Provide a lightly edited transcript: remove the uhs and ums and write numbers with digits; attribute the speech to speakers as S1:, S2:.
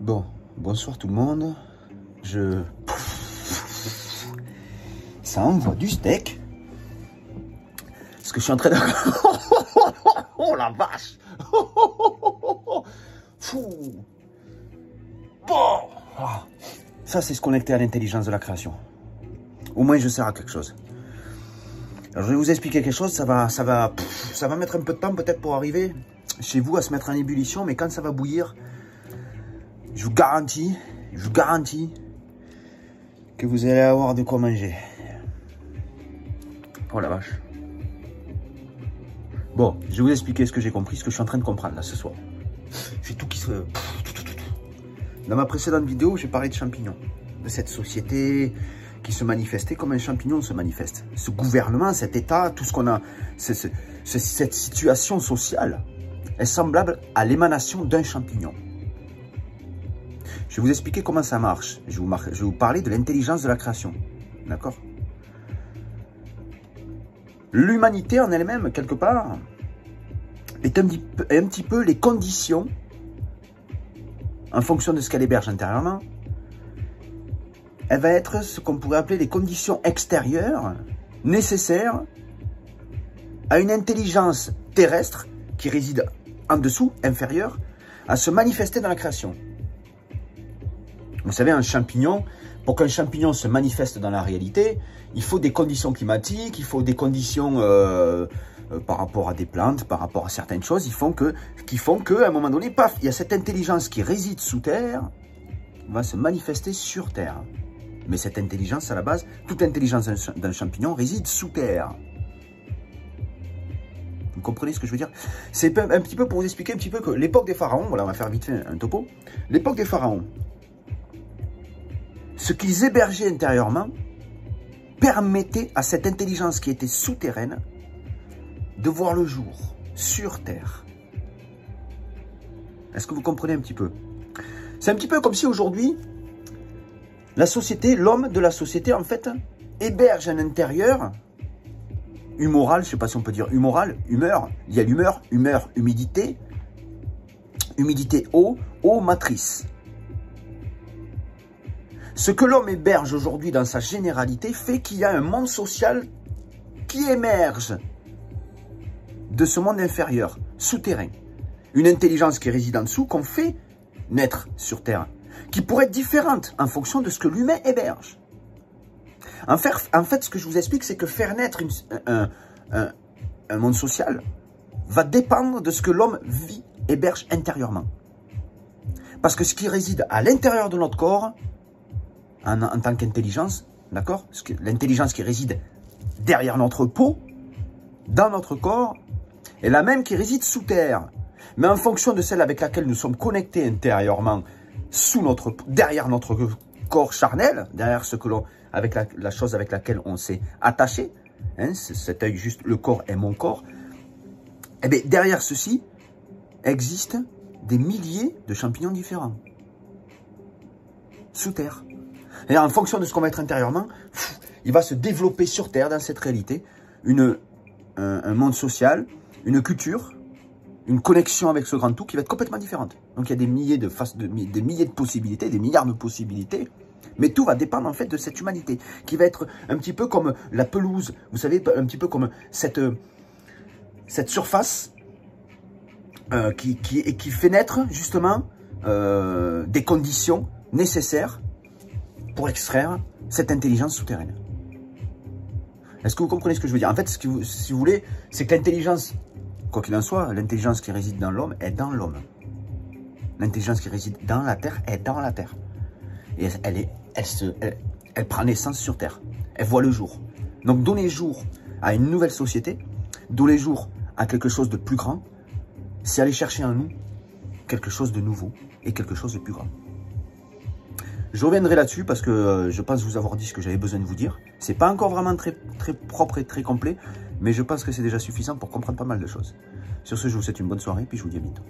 S1: Bon, bonsoir tout le monde. Ça envoie du steak. Ce que je suis en train de... Oh la vache. Fou. Bon. Ça, c'est se connecter à l'intelligence de la création. Au moins, je sers à quelque chose. Alors, je vais vous expliquer quelque chose. Ça va mettre un peu de temps peut-être pour arriver chez vous à se mettre en ébullition. Mais quand ça va bouillir, je vous garantis que vous allez avoir de quoi manger. Oh la vache. Bon, je vais vous expliquer ce que j'ai compris, ce que je suis en train de comprendre là ce soir. J'ai tout qui se... Dans ma précédente vidéo, j'ai parlé de champignons. De cette société qui se manifestait comme un champignon se manifeste. Ce gouvernement, cet état, tout ce qu'on a... Cette situation sociale est semblable à l'émanation d'un champignon. Je vais vous expliquer comment ça marche. Je vais vous parler de l'intelligence de la création. D'accord ? L'humanité en elle-même, quelque part, est un petit peu les conditions, en fonction de ce qu'elle héberge intérieurement, elle va être ce qu'on pourrait appeler les conditions extérieures nécessaires à une intelligence terrestre qui réside en dessous, inférieure, à se manifester dans la création. Vous savez, un champignon, pour qu'un champignon se manifeste dans la réalité, il faut des conditions climatiques, il faut des conditions par rapport à des plantes, par rapport à certaines choses, qui font qu'à un moment donné, paf, il y a cette intelligence qui réside sous terre, va se manifester sur terre. Mais cette intelligence, à la base, toute intelligence d'un champignon réside sous terre. Vous comprenez ce que je veux dire? C'est un petit peu pour vous expliquer un petit peu que l'époque des pharaons, voilà, on va faire vite fait un topo. L'époque des pharaons, ce qu'ils hébergeaient intérieurement permettait à cette intelligence qui était souterraine de voir le jour sur Terre. Est-ce que vous comprenez un petit peu? C'est un petit peu comme si aujourd'hui, la société, l'homme de la société, en fait, héberge un intérieur humoral, je ne sais pas si on peut dire humoral, humeur, il y a l'humeur, humidité, eau, matrice. Ce que l'homme héberge aujourd'hui dans sa généralité fait qu'il y a un monde social qui émerge de ce monde inférieur, souterrain. Une intelligence qui réside en dessous qu'on fait naître sur Terre, qui pourrait être différente en fonction de ce que l'humain héberge. En fait, ce que je vous explique, c'est que faire naître un monde social va dépendre de ce que l'homme vit, héberge intérieurement. Parce que ce qui réside à l'intérieur de notre corps, en tant qu'intelligence, d'accord? L'intelligence qui réside derrière notre peau, dans notre corps, est la même qui réside sous terre. Mais en fonction de celle avec laquelle nous sommes connectés intérieurement, derrière notre corps charnel, derrière ce que l'on, avec la chose avec laquelle on s'est attaché, hein, cet œil juste, le corps est mon corps, et bien derrière ceci existent des milliers de champignons différents. Sous terre. Et en fonction de ce qu'on va être intérieurement, il va se développer sur Terre, dans cette réalité, un monde social, une culture, une connexion avec ce grand tout qui va être complètement différente. Donc il y a des milliers de possibilités, des milliards de possibilités, mais tout va dépendre en fait de cette humanité, qui va être un petit peu comme la pelouse, vous savez, un petit peu comme cette surface qui fait naître justement des conditions nécessaires pour extraire cette intelligence souterraine. Est-ce que vous comprenez ce que je veux dire? En fait, si vous voulez, c'est que l'intelligence, quoi qu'il en soit, l'intelligence qui réside dans l'homme est dans l'homme. L'intelligence qui réside dans la Terre est dans la Terre. Et elle prend naissance sur Terre. Elle voit le jour. Donc, donner jour à une nouvelle société, donner jour à quelque chose de plus grand, c'est aller chercher en nous quelque chose de nouveau et quelque chose de plus grand. Je reviendrai là-dessus parce que je pense vous avoir dit ce que j'avais besoin de vous dire. C'est pas encore vraiment très propre et très complet, mais je pense que c'est déjà suffisant pour comprendre pas mal de choses. Sur ce, je vous souhaite une bonne soirée, puis je vous dis à bientôt.